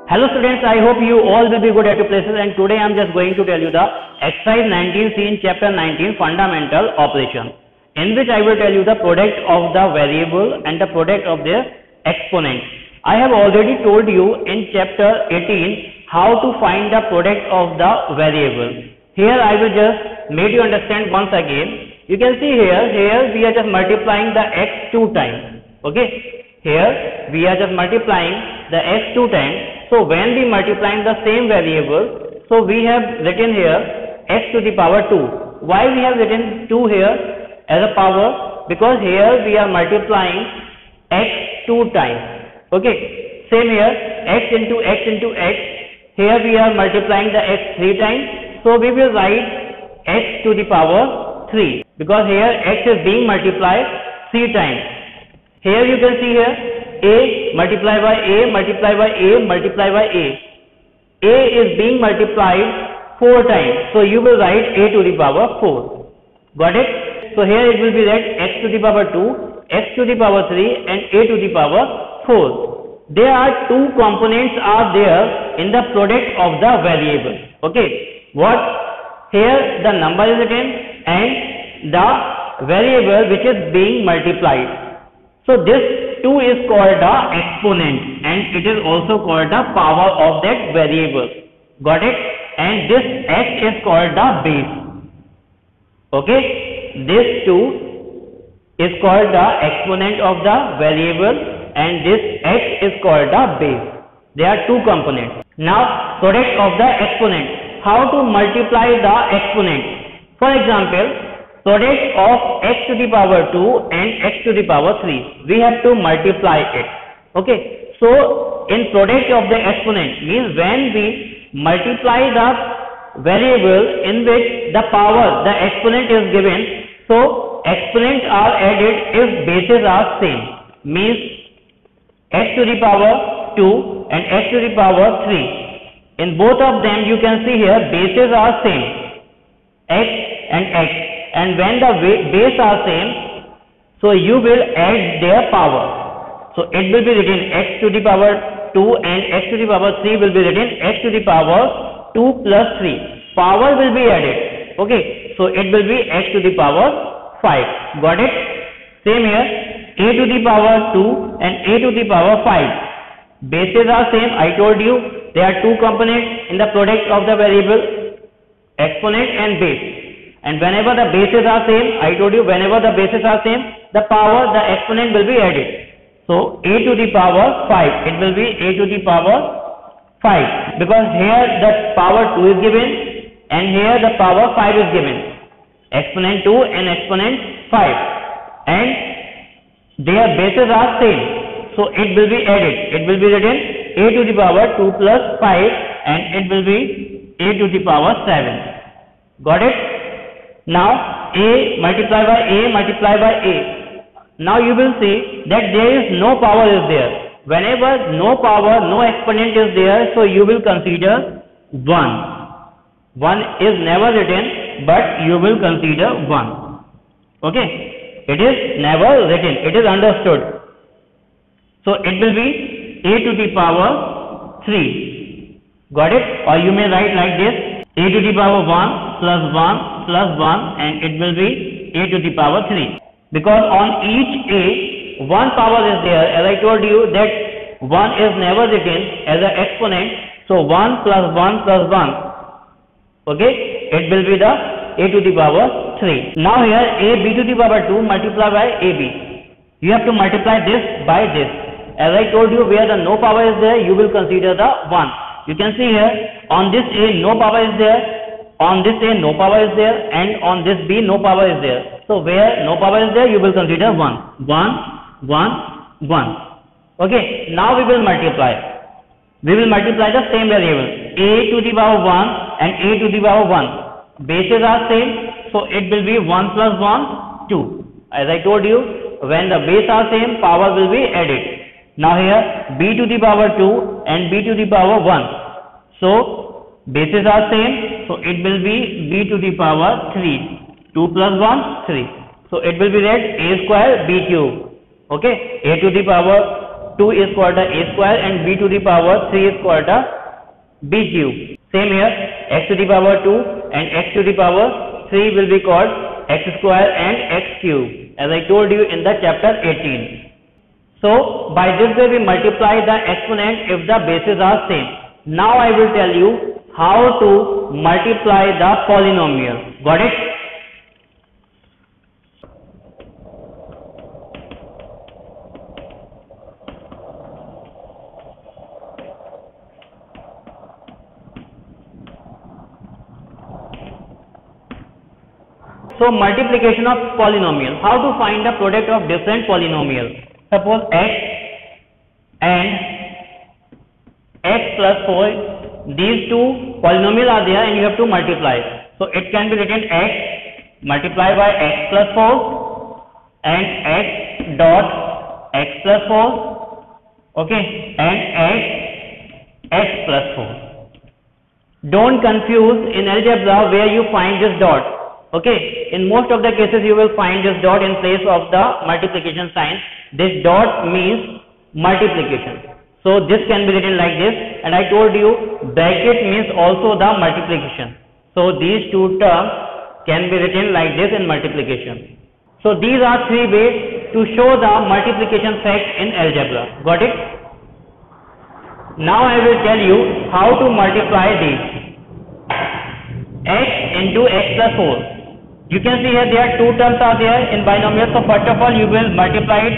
Hello students, I hope you all will be good at your places, and today I am just going to tell you the exercise 19C in chapter 19 fundamental operation, in which I will tell you the product of the variable and the product of their exponent. I have already told you in chapter 18 how to find the product of the variable. Here I will just make you understand once again. You can see here we are just multiplying the x 2 times. Okay, here we are just multiplying the x 2 times. So when we multiplying the same variable, so we have written here x to the power 2. Why we have written 2 here as a power? Because here we are multiplying x 2 times. Okay, same here, x into x into x. Here we are multiplying the x 3 times. So we will write x to the power 3, because here x is being multiplied 3 times. Here you can see here a multiplied by a multiplied by a multiplied by a. A is being multiplied 4 times. So you will write a to the power 4. Got it? So here it will be that x to the power 2, x to the power 3 and a to the power 4. There are two components are there in the product of the variable. Okay. What? Here the number is written and the variable which is being multiplied. So this 2 is called the exponent and it is also called the power of that variable. Got it? And this x is called the base. Okay? This 2 is called the exponent of the variable and this x is called the base. There are two components. Now product of the exponent. How to multiply the exponent? For example, product of x to the power 2 and x to the power 3. We have to multiply it. Okay. So in product of the exponent means when we multiply the variable in which the power, the exponent is given. So exponents are added if bases are same. Means x to the power 2 and x to the power 3. In both of them you can see here bases are same. X and x. And when the base are same, so you will add their power. So it will be written x to the power 2 and x to the power 3 will be written x to the power 2 plus 3. Power will be added. Okay. So it will be x to the power 5. Got it? Same here. A to the power 2 and a to the power 5. Bases are same. I told you there are two components in the product of the variable, exponent and base. And whenever the bases are same, I told you whenever the bases are same, the power, the exponent will be added. So a to the power 5, it will be a to the power 5, because here the power 2 is given and here the power 5 is given. Exponent 2 and exponent 5, and their bases are same. So it will be added. It will be written a to the power 2 plus 5 and it will be a to the power 7. Got it? Now a multiplied by a multiplied by a. Now you will see that there is no power is there. Whenever no power, no exponent is there, so you will consider 1. 1 is never written, but you will consider 1. Okay? It is never written. It is understood. So it will be a to the power 3. Got it? Or you may write like this: a to the power 1 plus 1 plus 1 and it will be a to the power 3. Because on each a, one power is there. As I told you that 1 is never written as an exponent. So 1 plus 1 plus 1. Okay? It will be the a to the power 3. Now here ab to the power 2 multiplied by ab. You have to multiply this by this. As I told you, where the no power is there, you will consider the 1. You can see here, on this a no power is there, on this a no power is there, and on this b no power is there. So where no power is there, you will consider 1. 1, 1, 1. Okay, now we will multiply. We will multiply the same variable, a to the power 1 and a to the power 1. Bases are same, so it will be 1 plus 1, 2. As I told you, when the base are same, power will be added. Now here b to the power 2 and b to the power 1. So bases are same, so it will be b to the power 3. 2 plus 1, 3. So it will be read a square b cube. Okay, a to the power 2 is called the a square and b to the power 3 is called the b cube. Same here, x to the power 2 and x to the power 3 will be called x square and x cube, as I told you in the chapter 18. So by this way we multiply the exponent if the bases are same. Now I will tell you how to multiply the polynomial. Got it? So multiplication of polynomial. How to find the product of different polynomials? Suppose x and x plus 4, these two polynomials are there and you have to multiply. So it can be written x multiplied by x plus 4 and x dot x plus 4, okay, and x plus 4. Don't confuse in algebra where you find this dot. Okay, in most of the cases you will find this dot in place of the multiplication sign. This dot means multiplication. So this can be written like this, and I told you bracket means also the multiplication. So these two terms can be written like this in multiplication. So these are three ways to show the multiplication fact in algebra. Got it? Now I will tell you how to multiply these. X into x plus 4. You can see here there are two terms are there in binomial. So first of all you will multiply it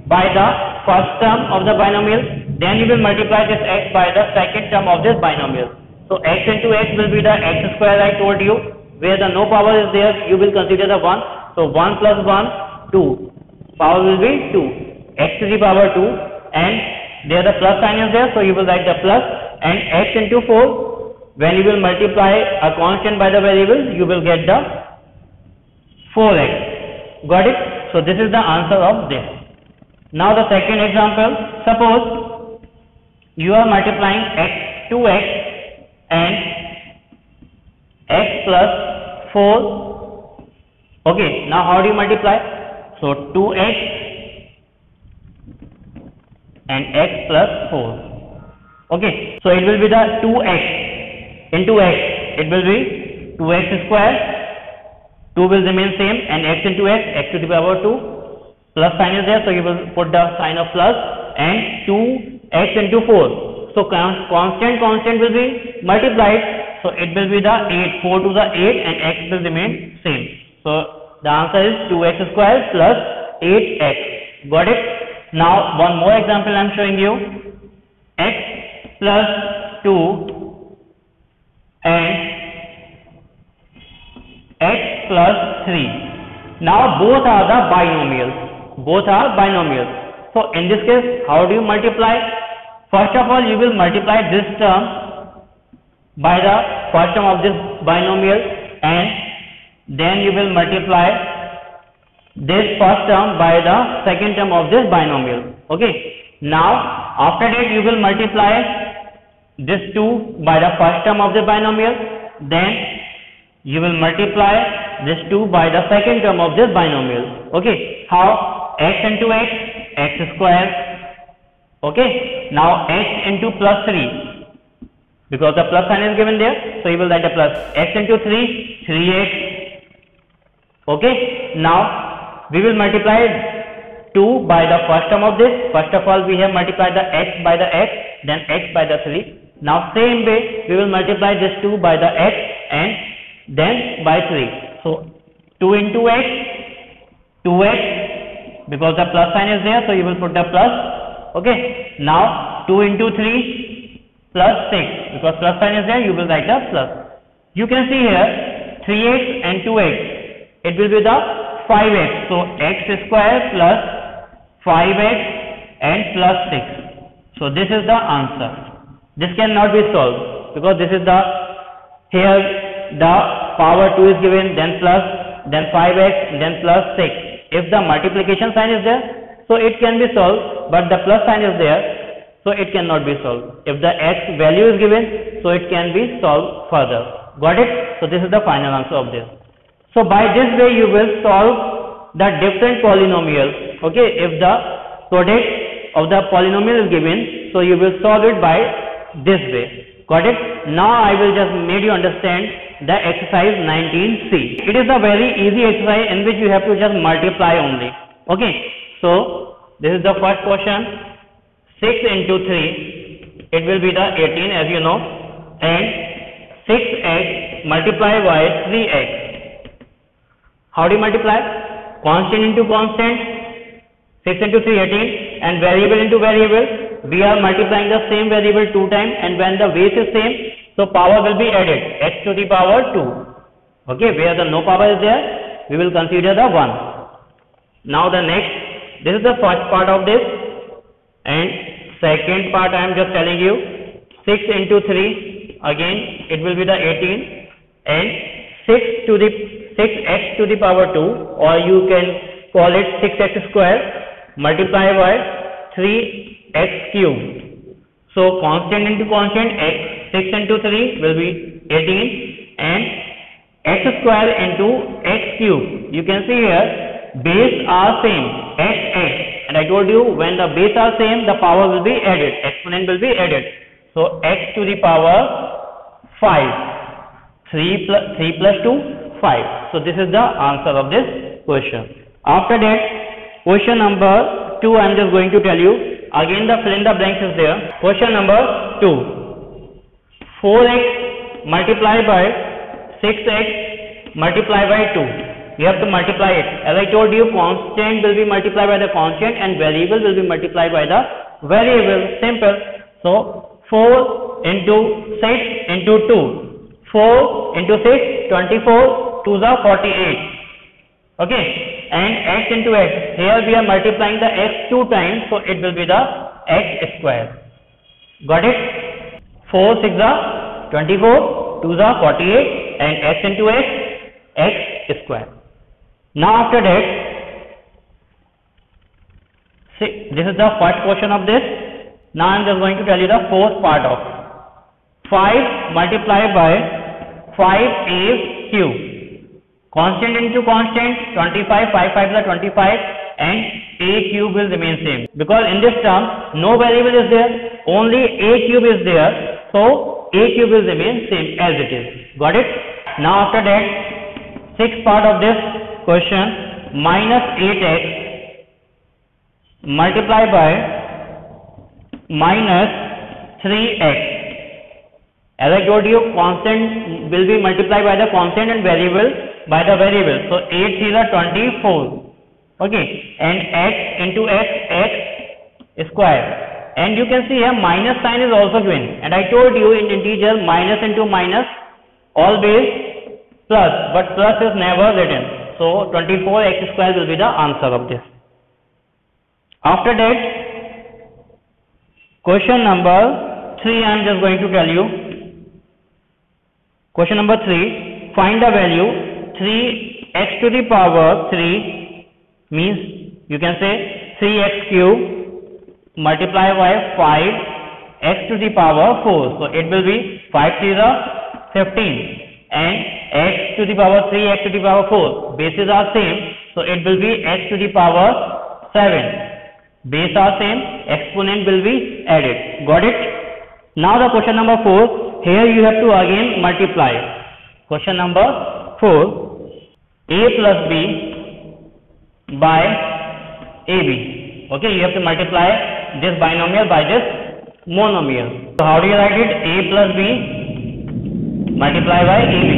by the first term of the binomial. Then you will multiply this x by the second term of this binomial. So x into x will be the x square I told you. Where the no power is there you will consider the 1. So 1 plus 1, 2. Power will be 2. X to the power 2 and there the plus sign is there. So you will write the plus and x into 4. When you will multiply a constant by the variable you will get the 4x. Got it? So this is the answer of this. Now the second example, suppose you are multiplying x 2x and x plus 4. Okay, now how do you multiply? So 2x and x plus 4. Okay, so it will be the 2x into x. It will be 2x square. 2 will remain same and x into x to the power 2, plus sign is there, so you will put the sign of plus and 2x into 4. So constant will be multiplied, so it will be the 8, 4 to the 8 and x will remain same. So the answer is 2x square plus 8x. Got it? Now one more example I am showing you. X plus 2 and x plus 3. Now both are the binomials. Both are binomials. So in this case, how do you multiply? First of all, you will multiply this term by the first term of this binomial and then you will multiply this first term by the second term of this binomial. Okay. Now after that you will multiply this 2 by the first term of the binomial, then you will multiply this 2 by the second term of this binomial. Okay, how? X into x square. Okay, now x into plus 3, because the plus sign is given there, so you will write the plus. X into 3, 3x. Okay, now we will multiply 2 by the first term of this. First of all we have multiplied the x by the x, then x by the 3. Now same way we will multiply this 2 by the x and then by 3. So 2 into x, 2x, because the plus sign is there, so you will put the plus. Okay, now 2 into 3 plus 6, because plus sign is there, you will write the plus. You can see here 3x and 2x, it will be the 5x. So x square plus 5x and plus 6. So this is the answer. This cannot be solved because this is the, here the power 2 is given, then plus, then 5x, then plus 6. If the multiplication sign is there, so it can be solved, but the plus sign is there, so it cannot be solved. If the x value is given, so it can be solved further. Got it? So this is the final answer of this. So by this way you will solve the different polynomials. Okay, if the product of the polynomial is given, so you will solve it by this way. Got it? Now I will just make you understand the exercise 19C. It is a very easy exercise in which you have to just multiply only. Okay. So this is the first question. 6 into 3, it will be the 18 as you know, and 6x multiplied by 3x. How do you multiply? Constant into constant. 6 into 3, 18, and variable into variable. We are multiplying the same variable 2 times, and when the base is same, so power will be added, x to the power 2. Okay, where the no power is there, we will consider the 1. Now the next, this is the first part of this, and second part I am just telling you, 6 into 3, again it will be the 18, and 6x to the power 2, or you can call it 6x square multiplied by 3x cube. So constant into constant, x, 6 into 3 will be 18, and x square into x cube. You can see here base are same, x, and I told you when the base are same, the power will be added, exponent will be added. So x to the power 5, 3 plus 2, 5. So this is the answer of this question. After that, question number 2 I am just going to tell you. Again the fill in the blanks is there. Question number 2. 4x multiplied by 6x multiplied by 2. You have to multiply it. As I told you, constant will be multiplied by the constant and variable will be multiplied by the variable. Simple. So 4 into 6 into 2. 4 into 6, 24, 2 are 48. Okay. And x into x. Here we are multiplying the x 2 times, so it will be the x square. Got it? 4 6 are 24, 2 are 48, and x into x square. Now after that, see, this is the first question of this. Now I am just going to tell you the fourth part of 5 multiplied by 5a cube. Constant into constant, 25, 5 5 is 25, and a cube will remain same. Because in this term, no variable is there, only a cube is there, so a cube will remain same as it is. Got it? Now after that, sixth part of this question, minus 8x multiplied by minus 3x. As I told you, constant will be multiplied by the constant and variable by the variable. So 8 is 24. Okay, and x into x square. And you can see here minus sign is also given. And I told you in integer minus into minus always plus, but plus is never written. So 24x square will be the answer of this. After that, question number 3 I am just going to tell you. Question number 3, find the value 3x to the power 3 means you can say 3x cube multiplied by 5x to the power 4. So it will be 5 3 is 15 and x to the power 3x to the power 4. Bases are same, so it will be x to the power 7. Base are same, exponent will be added. Got it? Now the question number 4. Here you have to again multiply. Question number 4. A plus b by ab. Okay, you have to multiply this binomial by this monomial. So how do you write it? A plus b multiplied by ab.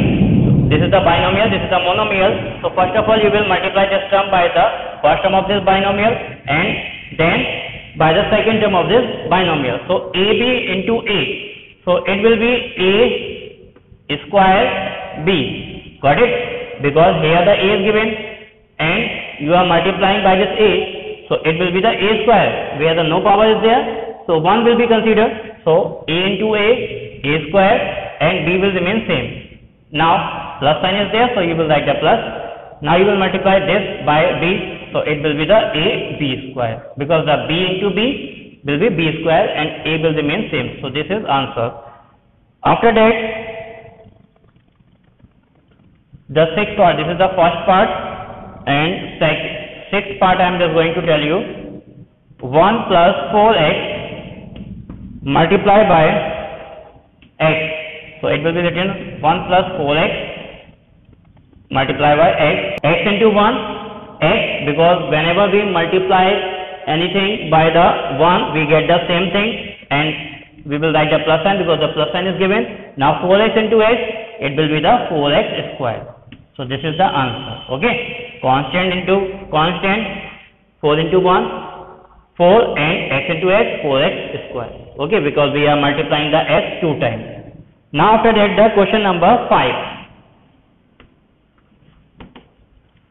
This is the binomial, this is the monomial. So first of all you will multiply this term by the first term of this binomial and then by the second term of this binomial. So ab into a. So it will be a square b. Got it? Because here the a is given and you are multiplying by this a. So it will be the a square where the no power is there. So 1 will be considered. So a into a square, and b will remain same. Now plus sign is there, so you will write the plus. Now you will multiply this by b. So it will be the a b square because the b into b will be b square and a will remain same. So this is answer. After that, the sixth part, this is the first part, and sixth part I am just going to tell you. 1 plus 4x multiplied by x. So it will be written 1 plus 4x multiplied by x into 1, x, because whenever we multiply anything by the 1 we get the same thing, and we will write the plus sign because the plus sign is given. Now 4x into x, it will be the 4x square. So this is the answer. Okay, constant into constant, 4 into 1 4, and x into x 4x square. Okay, because we are multiplying the x 2 times. Now after that, the question number 5.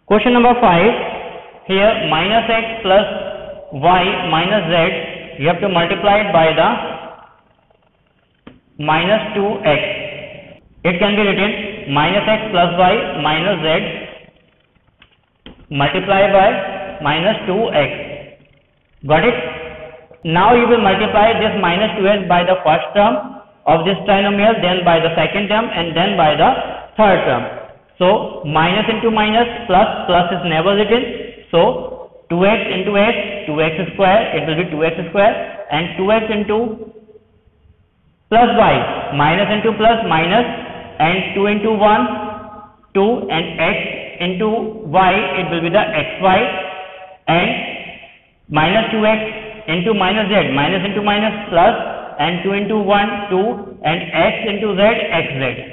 Question number 5, here minus x plus y minus z, you have to multiply it by the minus 2x. It can be written minus x plus y minus z multiplied by minus 2x. Got it? Now you will multiply this minus 2x by the first term of this trinomial, then by the second term, and then by the third term. So minus into minus, plus is never written. So 2x into x, 2x square, it will be 2x square, and 2x into plus y, minus into plus minus, and 2 into 1, 2, and x into y, it will be the xy, and minus 2x into minus z, minus into minus plus, and 2 into 1, 2, and x into z, xz.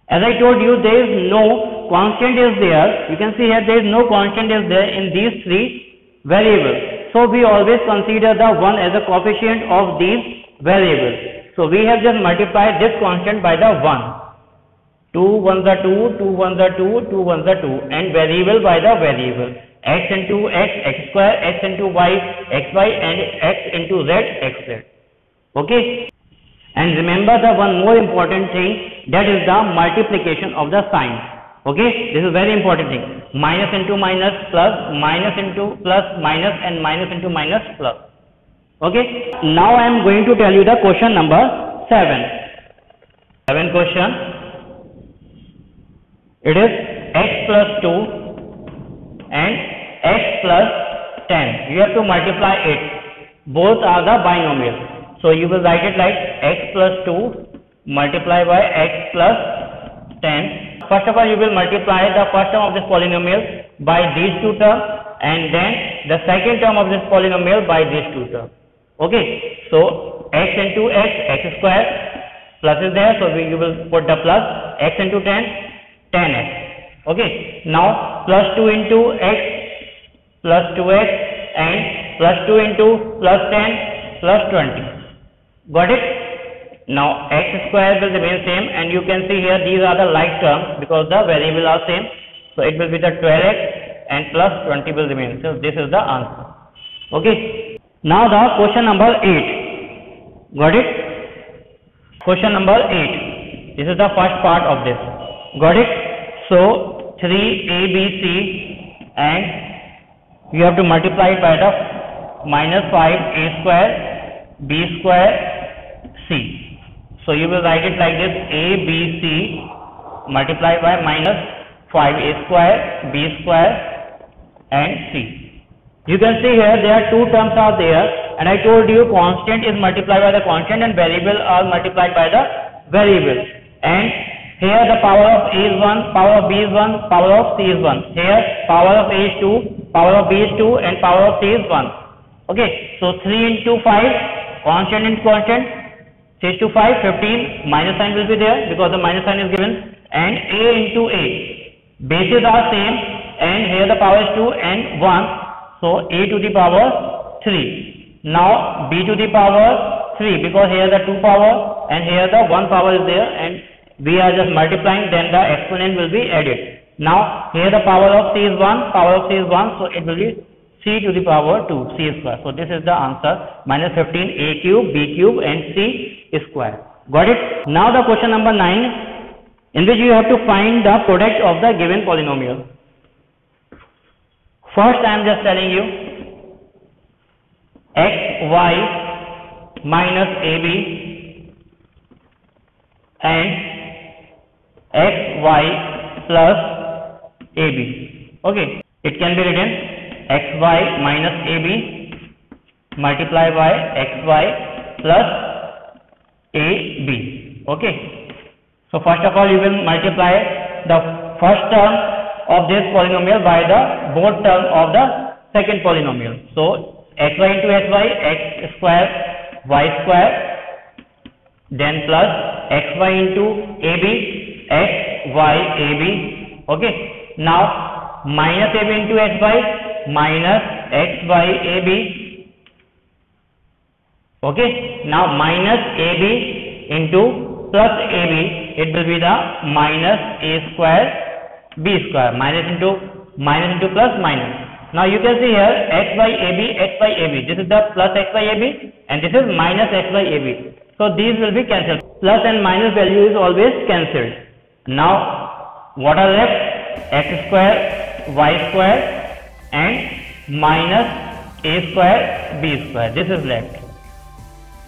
As I told you, there is no constant is there. You can see here there is no constant is there in these three variables. So we always consider the 1 as a coefficient of these variables. So we have just multiplied this constant by the 1. 2 ones are 2, 2 ones are 2, 2 ones are 2, and variable by the variable. X into x, x square, x into y, xy, and x into z, xz. Okay? And remember the one more important thing, that is the multiplication of the sign. Okay? This is very important thing. Minus into minus, plus, minus into plus, minus, and minus into minus, plus. Okay? Now I am going to tell you the question number 7. 7 question. It is x plus 2 and x plus 10. You have to multiply it. Both are the binomial. So you will write it like x plus 2 multiplied by x plus 10. First of all, you will multiply the first term of this polynomial by these two terms, and then the second term of this polynomial by these two terms. Okay, so x into x, x square, plus is there, so you will put the plus, x into 10, 10x. Okay, now plus 2 into x plus 2x, and plus 2 into plus 10 plus 20. Got it? Now x square will remain same, and you can see here these are the like terms because the variable are same. So it will be the 12x and plus 20 will remain. So this is the answer. Okay. Now the question number 8. Got it? Question number 8. This is the first part of this. Got it? So 3abc, and you have to multiply it by the minus 5a square b square c. So you will write it like this: abc multiplied by minus 5a square b square and c. You can see here there are two terms are there, and I told you constant is multiplied by the constant and variable are multiplied by the variable. And here the power of a is 1, power of b is 1, power of c is 1. Here power of a is 2, power of b is 2, and power of c is 1. Okay, so 3 into 5, constant into constant, 6 to 5, 15, minus sign will be there because the minus sign is given, and a into a. Bases are same, and here the power is 2 and 1, so a to the power 3. Now b to the power 3, because here the 2 power and here the 1 power is there, and we are just multiplying, then the exponent will be added. Now here the power of c is 1, power of c is 1, so it will be c to the power 2, c square. So this is the answer, minus 15 a cube, b cube, and c square. Got it? Now the question number 9, in which you have to find the product of the given polynomial. First I am just telling you xy minus ab and xy plus ab. Okay, it can be written xy minus ab multiply by xy plus ab. Okay, so first of all you will multiply the first term of this polynomial by the both term of the second polynomial. So xy into xy, x square y square, then plus xy into ab, x y ab. Okay, now minus ab into xy minus xy ab. Okay, now minus ab into plus ab, it will be the minus a square b square, minus into plus minus. Now you can see here x by ab, this is the plus x by ab and this is minus x by ab. So these will be cancelled. Plus and minus value is always cancelled. Now what are left? X square, y square and minus a square, b square. This is left.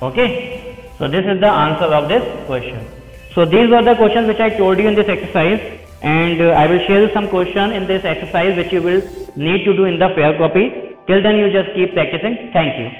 Okay. So this is the answer of this question. So these were the questions which I told you in this exercise, and I will share you some question in this exercise which you will need to do in the fair copy. Till then you just keep practicing. Thank you.